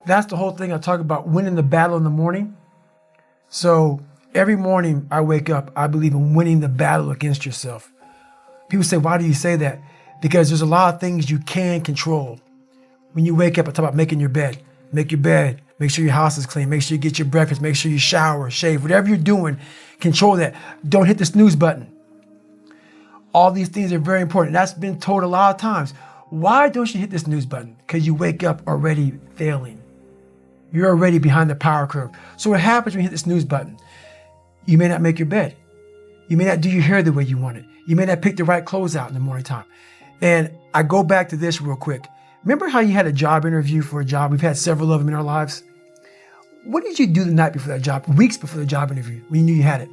That's the whole thing I talk about, winning the battle in the morning. So every morning I wake up, I believe in winning the battle against yourself. People say, why do you say that? Because there's a lot of things you can control. When you wake up, I talk about making your bed. Make your bed. Make sure your house is clean. Make sure you get your breakfast. Make sure you shower, shave. Whatever you're doing, control that. Don't hit the snooze button. All these things are very important. That's been told a lot of times. Why don't you hit the snooze button? Because you wake up already failing. You're already behind the power curve. So what happens when you hit the snooze button? You may not make your bed. You may not do your hair the way you want it. You may not pick the right clothes out in the morning time. And I go back to this real quick. Remember how you had a job interview for a job? We've had several of them in our lives. What did you do the night before that job, weeks before the job interview, when you knew you had it?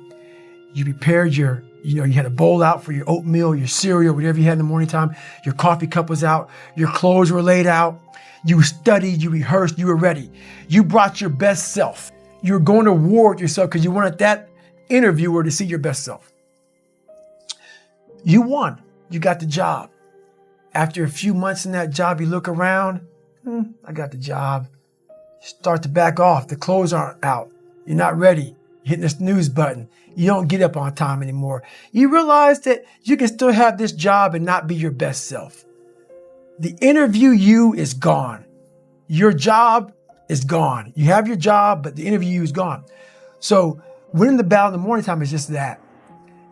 You prepared you had a bowl out for your oatmeal, your cereal, whatever you had in the morning time. Your coffee cup was out. Your clothes were laid out. You studied, you rehearsed, you were ready. You brought your best self. You were going to war with yourself because you wanted that interviewer to see your best self. You won. You got the job. After a few months in that job, you look around, I got the job. You start to back off. The clothes aren't out. You're not ready. You're hitting the snooze button. You don't get up on time anymore. You realize that you can still have this job and not be your best self. The interview you is gone. Your job is gone. You have your job, but the interview you is gone. So winning the battle in the morning time is just that.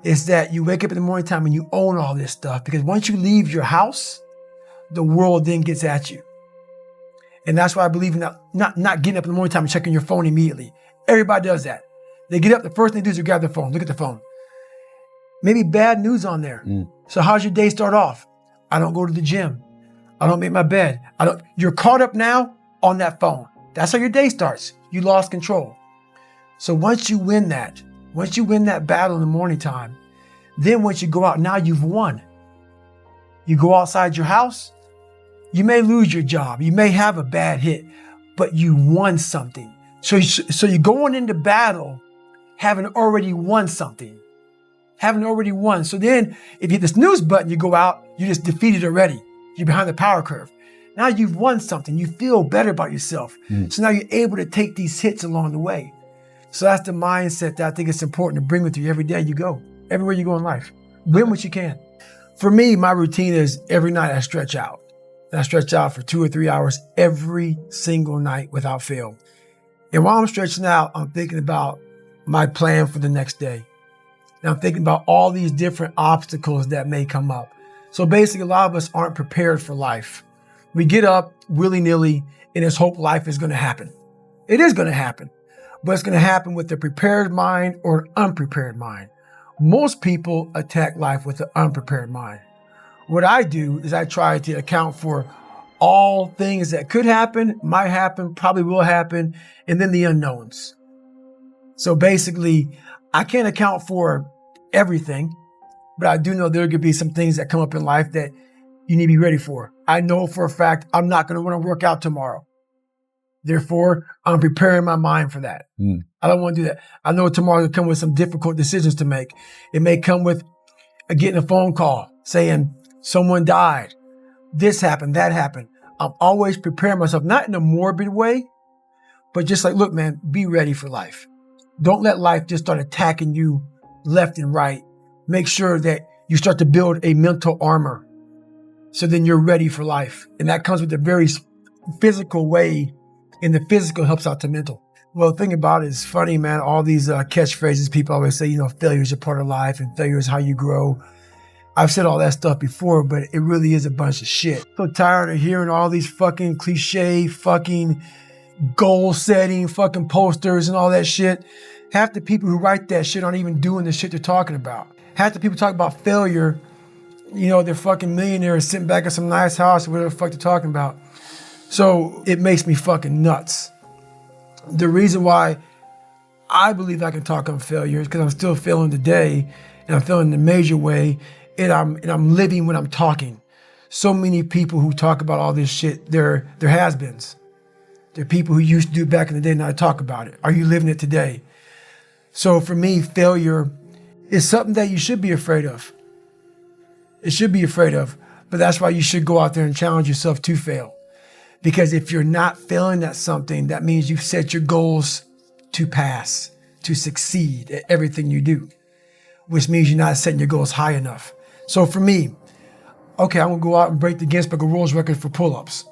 It's that you wake up in the morning time and you own all this stuff, because once you leave your house, the world then gets at you. And that's why I believe in not getting up in the morning time and checking your phone immediately. Everybody does that. They get up, the first thing they do is grab their phone, look at the phone. Maybe bad news on there. So how's your day start off? I don't go to the gym. I don't make my bed. You're caught up now on that phone. That's how your day starts. You lost control. So once you win that battle in the morning time, then once you go out, now you've won. You go outside your house, you may lose your job. You may have a bad hit, but you won something. So you're going into battle having already won something. Having already won. So then if you hit the snooze button, you go out, you're just defeated already. You're behind the power curve. Now you've won something. You feel better about yourself. So now you're able to take these hits along the way. So that's the mindset that I think it's important to bring with you every day you go, everywhere you go in life. Win what you can. For me, my routine is every night I stretch out. And I stretch out for 2 or 3 hours every single night without fail. And while I'm stretching out, I'm thinking about my plan for the next day. And I'm thinking about all these different obstacles that may come up. So basically, a lot of us aren't prepared for life. We get up willy-nilly and just hope life is going to happen. It is going to happen. But it's going to happen with a prepared mind or an unprepared mind. Most people attack life with an unprepared mind. What I do is I try to account for all things that could happen, might happen, probably will happen, and then the unknowns. So basically, I can't account for everything, but I do know there could be some things that come up in life that you need to be ready for. I know for a fact I'm not going to want to work out tomorrow. Therefore, I'm preparing my mind for that. I don't want to do that. I know tomorrow will come with some difficult decisions to make. It may come with getting a phone call saying someone died. This happened, that happened. I'm always preparing myself, not in a morbid way, but just like, look, man, be ready for life. Don't let life just start attacking you left and right. Make sure that you start to build a mental armor so then you're ready for life. And that comes with a very physical way, and the physical helps out the mental. Well, the thing about it is funny, man, all these catchphrases people always say, failure is a part of life and failure is how you grow. I've said all that stuff before, but it really is a bunch of shit. So tired of hearing all these fucking cliche, fucking goal setting, fucking posters and all that shit. Half the people who write that shit aren't even doing the shit they're talking about. Half the people talk about failure, they're fucking millionaires sitting back in some nice house or whatever the fuck they're talking about. So it makes me fucking nuts. The reason why I believe I can talk on failure is because I'm still failing today, and I'm failing in a major way, and I'm living when I'm talking. So many people who talk about all this shit, they're has-beens. They're people who used to do it back in the day, now talk about it. Are you living it today? So for me, failure is something that you should be afraid of. It should be afraid of, but that's why you should go out there and challenge yourself to fail. Because if you're not failing at something, that means you've set your goals to pass, to succeed at everything you do, which means you're not setting your goals high enough. So for me, okay, I'm gonna go out and break the Guinness Book of World Record for pull-ups.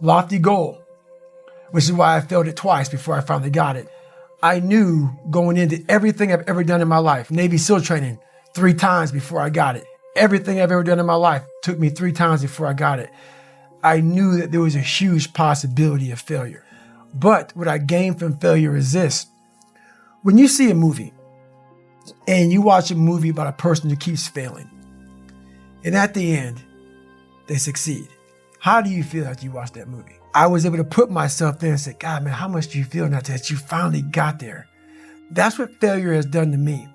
Lofty goal, which is why I failed it twice before I finally got it. I knew going into everything I've ever done in my life, Navy SEAL training 3 times before I got it. Everything I've ever done in my life took me 3 times before I got it. I knew that there was a huge possibility of failure. But what I gained from failure is this. When you see a movie and you watch a movie about a person who keeps failing, and at the end, they succeed, how do you feel after you watch that movie? I was able to put myself there and say, God, man, how much do you feel now that you finally got there? That's what failure has done to me.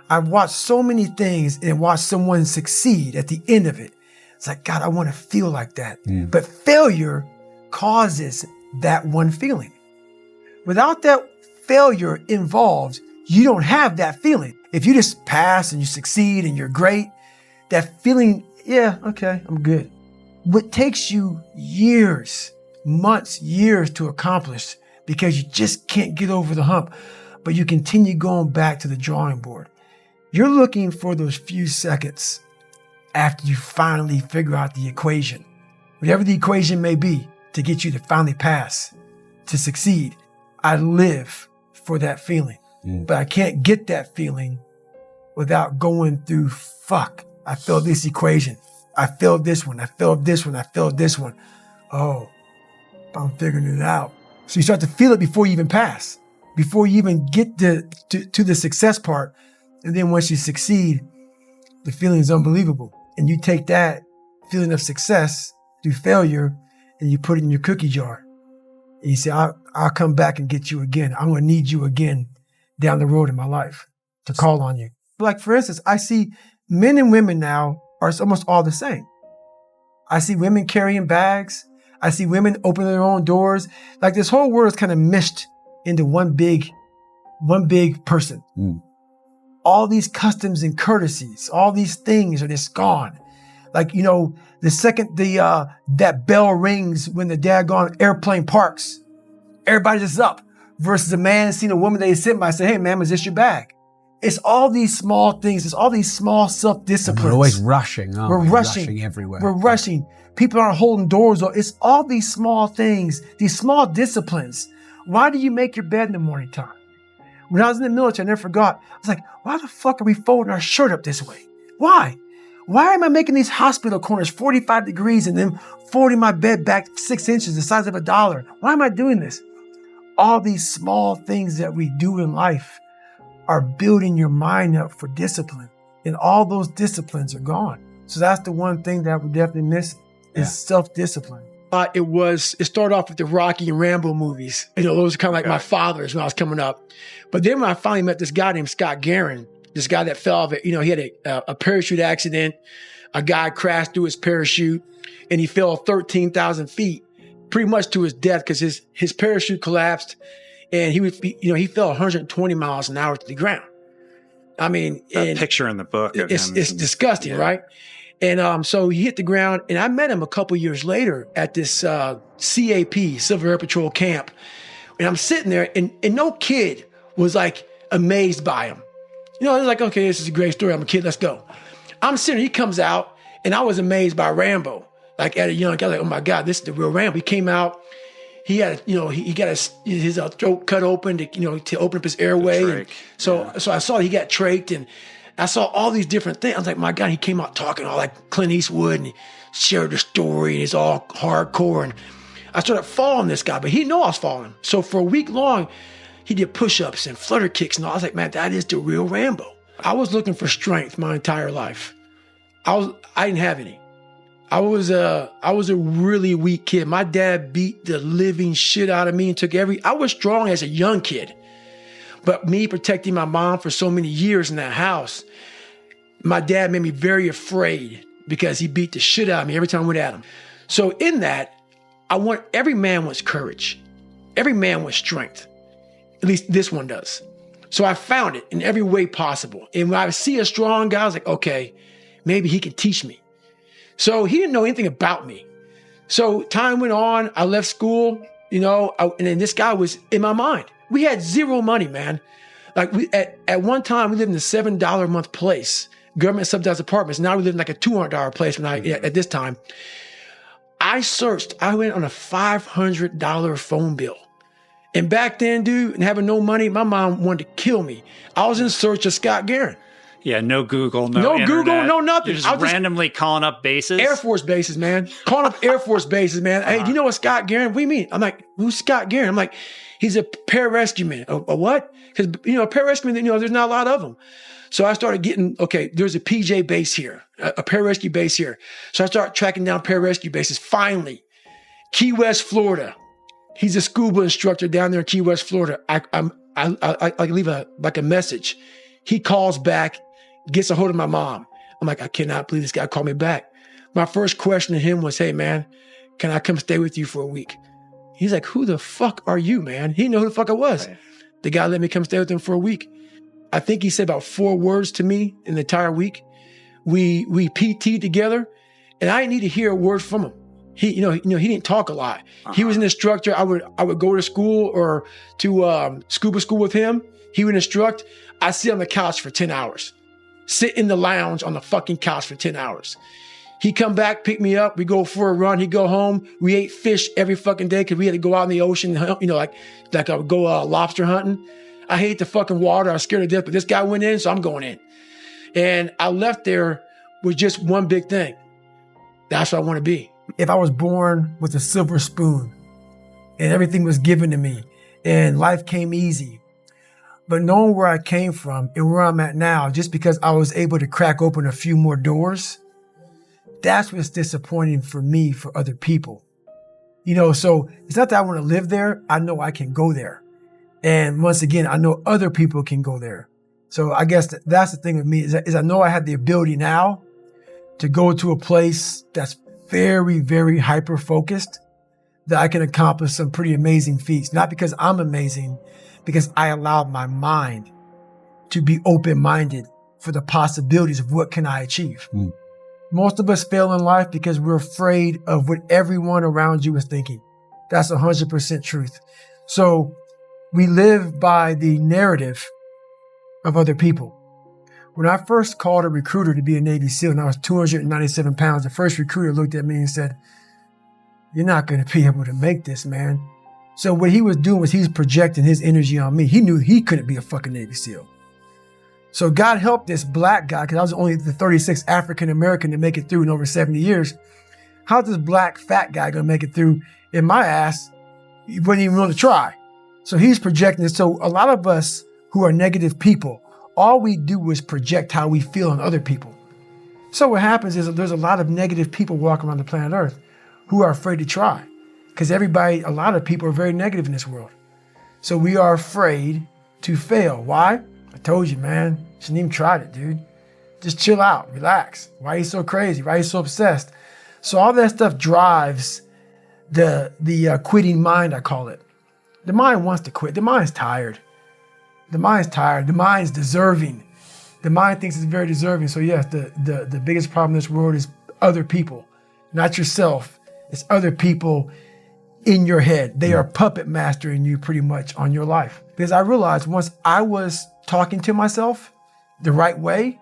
I've watched so many things and watched someone succeed at the end of it. It's like, God, I want to feel like that. But failure causes that one feeling. Without that failure involved, you don't have that feeling. If you just pass and you succeed and you're great, that feeling, yeah, okay, I'm good. What takes you years, months, years to accomplish because you just can't get over the hump, but you continue going back to the drawing board. You're looking for those few seconds after you finally figure out the equation, whatever the equation may be, to get you to finally pass, to succeed. I live for that feeling, but I can't get that feeling without going through, I failed this equation. I failed this one. I failed this one. I failed this one. Oh, I'm figuring it out. So you start to feel it before you even pass, before you even get to the success part. And then once you succeed, the feeling is unbelievable. And you take that feeling of success through failure and you put it in your cookie jar. And you say, I'll come back and get you again. I'm going to need you again down the road in my life to call on you. Like, for instance, I see men and women now are almost all the same. I see women carrying bags. I see women opening their own doors. Like, this whole world is kind of meshed into one big person. All these customs and courtesies, all these things are just gone. Like, you know, the second that bell rings when the daggone airplane parks, everybody's just up. Versus a man seeing a woman they sit by and say, hey, ma'am, is this your bag? It's all these small things. It's all these small self-disciplines. We're always rushing, aren't we? We're rushing everywhere. We're rushing. People aren't holding doors. It's all these small things, these small disciplines. Why do you make your bed in the morning time? When I was in the military, I never forgot. I was like, why the fuck are we folding our shirt up this way? Why? Why am I making these hospital corners 45 degrees and then folding my bed back 6 inches, the size of $1? Why am I doing this? All these small things that we do in life are building your mind up for discipline. And all those disciplines are gone. So that's the one thing that we're definitely missing is self-discipline. It started off with the Rocky and Rambo movies. You know, those are kind of like my fathers when I was coming up. But then when I finally met this guy named Scott Guerin, this guy that fell off, you know, he had a parachute accident. A guy crashed through his parachute and he fell 13,000 feet, pretty much to his death because his parachute collapsed and he fell 120 miles an hour to the ground. I mean, that picture in the book. It's disgusting, right? And so he hit the ground, and I met him a couple years later at this CAP, Civil Air Patrol camp. And I'm sitting there, and no kid was like amazed by him. You know, it was like, okay, this is a great story. I'm a kid, let's go. I'm sitting there, he comes out, and I was amazed by Rambo. Like at a young guy, like, oh my God, this is the real Rambo. He came out, he had, he got his throat cut open to open up his airway. And so I saw he got trached, and I saw all these different things. I was like, my God, he came out talking all like Clint Eastwood and he shared the story and it's all hardcore. And I started following this guy, but he didn't know I was following him. So for a week long, he did push-ups and flutter kicks. And I was like, man, that is the real Rambo. I was looking for strength my entire life. I didn't have any. I was a really weak kid. My dad beat the living shit out of me and I was strong as a young kid. But me protecting my mom for so many years in that house, my dad made me very afraid because he beat the shit out of me every time I went at him. So in that, every man wants courage. Every man wants strength. At least this one does. So I found it in every way possible. And when I see a strong guy, I was like, okay, maybe he can teach me. So he didn't know anything about me. So time went on. I left school, and then this guy was in my mind. We had zero money, man. Like at one time we lived in a $7 a month place, government subsidized apartments. Now we live in like a $200 place at this time. I went on a $500 phone bill. And back then, dude, and having no money, my mom wanted to kill me. I was in search of Scott Guerin. Yeah, no Google, no internet. Google, no nothing. You're just randomly calling up bases? Air Force bases, man. Calling up Air Force bases, man. Hey, do you know what Scott Guerin? What do you mean? I'm like, who's Scott Guerin? I'm like, he's a pararescue man. A what? Because, a pararescue man, there's not a lot of them. So I started getting, there's a PJ base here, a pararescue base here. So I started tracking down pararescue bases. Finally, Key West, Florida. He's a scuba instructor down there in Key West, Florida. I leave a message. He calls back, gets a hold of my mom. I'm like, I cannot believe this guy called me back. My first question to him was, hey, man, can I come stay with you for a week? He's like, who the fuck are you, man? He didn't know who the fuck I was. Right. The guy let me come stay with him for a week. I think he said about 4 words to me in the entire week. We PT'd together, and I didn't need to hear a word from him. He didn't talk a lot. He was an instructor. I would go to school or to scuba school with him. He would instruct. I sit on the couch for 10 hours. Sit in the lounge on the fucking couch for 10 hours. He come back, pick me up. We go for a run. He go home. We ate fish every fucking day because we had to go out in the ocean. Like I would go lobster hunting. I hate the fucking water. I was scared to death, but this guy went in, so I'm going in. And I left there with just one big thing. That's what I want to be. If I was born with a silver spoon and everything was given to me and life came easy, but knowing where I came from and where I'm at now, just because I was able to crack open a few more doors, that's what's disappointing for me, for other people. So it's not that I want to live there. I know I can go there. And once again, I know other people can go there. So I guess that's the thing with me is I know I have the ability now to go to a place that's very, very hyper-focused, that I can accomplish some pretty amazing feats. Not because I'm amazing, because I allowed my mind to be open-minded for the possibilities of what can I achieve. Mm. Most of us fail in life because we're afraid of what everyone around you is thinking. That's 100% truth. So we live by the narrative of other people. When I first called a recruiter to be a Navy SEAL and I was 297 pounds, the first recruiter looked at me and said, you're not going to be able to make this, man. So what he was doing was he was projecting his energy on me. He knew he couldn't be a fucking Navy SEAL. So God help this black guy, because I was only the 36th African-American to make it through in over 70 years. How's this black fat guy going to make it through in my ass? He wasn't even willing to try. So he's projecting this. So a lot of us who are negative people, all we do is project how we feel on other people. So what happens is there's a lot of negative people walking around the planet Earth who are afraid to try. Because a lot of people are very negative in this world. So we are afraid to fail. Why? I told you, man. Shouldn't even tried it, dude. Just chill out, relax. Why are you so crazy? Why are you so obsessed? So all that stuff drives the quitting mind, I call it. The mind wants to quit. The mind's tired. The mind's tired. The mind's deserving. The mind thinks it's very deserving. So yes, the biggest problem in this world is other people, not yourself. It's other people in your head. They are puppet mastering you pretty much on your life. Because I realized once I was talking to myself the right way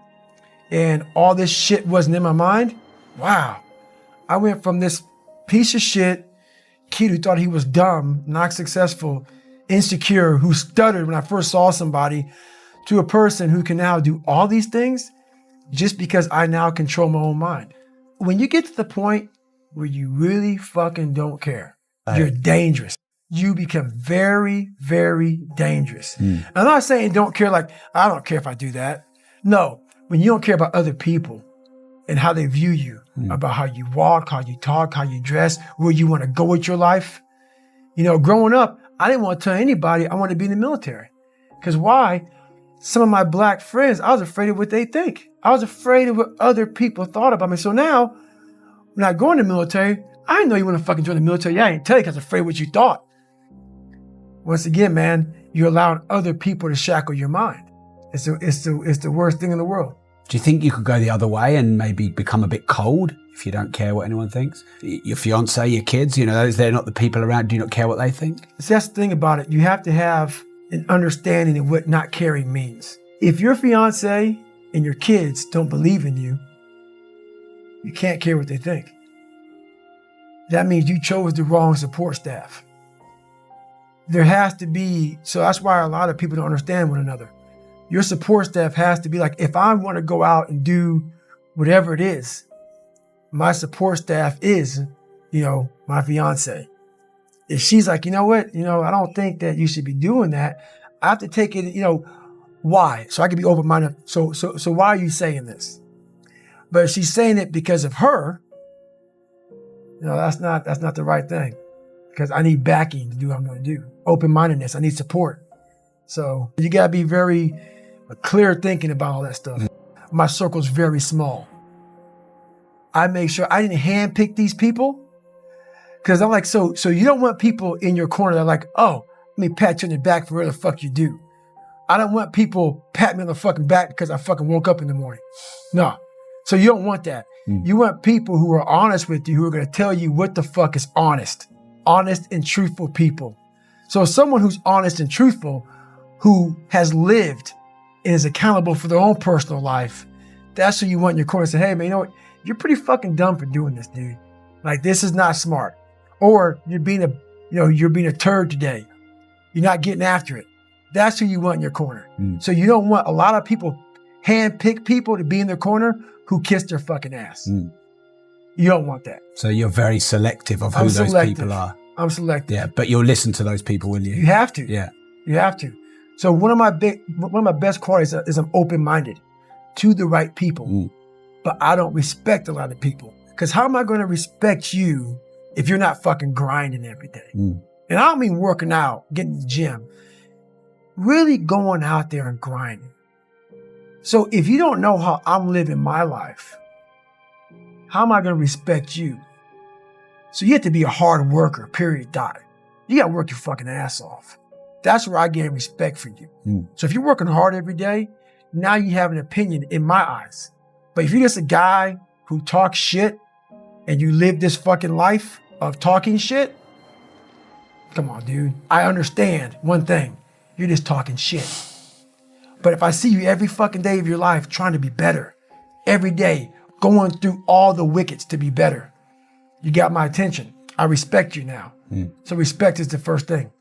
and all this shit wasn't in my mind, wow. I went from this piece of shit kid who thought he was dumb, not successful, insecure, who stuttered when I first saw somebody, to a person who can now do all these things just because I now control my own mind. When you get to the point where you really fucking don't care, you're dangerous. You become very, very dangerous. I'm not saying don't care like, I don't care if I do that. No, when you don't care about other people and how they view you, about how you walk, how you talk, how you dress, where you want to go with your life. Growing up, I didn't want to tell anybody I wanted to be in the military. Because why? Some of my black friends, I was afraid of what they think. I was afraid of what other people thought about me. So now, when I go in the military, I didn't know you want to fucking join the military. Yeah, I didn't tell you because I was afraid of what you thought. Once again, man, you're allowing other people to shackle your mind. It's the worst thing in the world. Do you think you could go the other way and maybe become a bit cold if you don't care what anyone thinks? Your fiance, your kids, they're not the people around. Do you not care what they think? So that's the thing about it. You have to have an understanding of what not caring means. If your fiance and your kids don't believe in you, you can't care what they think. That means you chose the wrong support staff. There has to be, so that's why a lot of people don't understand one another. Your support staff has to be like, if I want to go out and do whatever it is, my support staff is, my fiance. If she's like, you know what, I don't think that you should be doing that, I have to take it, why? So I can be open-minded. So why are you saying this? But if she's saying it because of her, that's not the right thing. Because I need backing to do what I'm going to do. Open-mindedness, I need support. So you got to be very clear thinking about all that stuff. My circle's very small. I make sure I didn't handpick these people. Because I'm like, so you don't want people in your corner that are like, oh, let me pat you on the back for whatever the fuck you do. I don't want people pat me on the fucking back because I fucking woke up in the morning. No. So you don't want that. You want people who are honest with you, who are going to tell you what the fuck is honest. Honest and truthful people. So someone who's honest and truthful, who has lived and is accountable for their own personal life, that's who you want in your corner. Say, hey man, you know what? You're pretty fucking dumb for doing this, dude. Like, this is not smart. Or you're being a turd today. You're not getting after it. That's who you want in your corner. So you don't want a lot of people, handpick people to be in their corner who kiss their fucking ass. You don't want that. So you're very selective of who those people are. I'm selective. Yeah, but you'll listen to those people, will you? You have to. Yeah. You have to. So one of my best qualities is I'm open-minded to the right people. But I don't respect a lot of people. Because how am I going to respect you if you're not fucking grinding every day? And I don't mean working out, getting to the gym. Really going out there and grinding. So if you don't know how I'm living my life, how am I going to respect you? So you have to be a hard worker, period, dot. You got to work your fucking ass off. That's where I gain respect for you. So if you're working hard every day, now you have an opinion in my eyes. But if you're just a guy who talks shit and you live this fucking life of talking shit, come on, dude. I understand one thing. You're just talking shit. But if I see you every fucking day of your life trying to be better, every day going through all the wickets to be better, you got my attention. I respect you now. So respect is the first thing.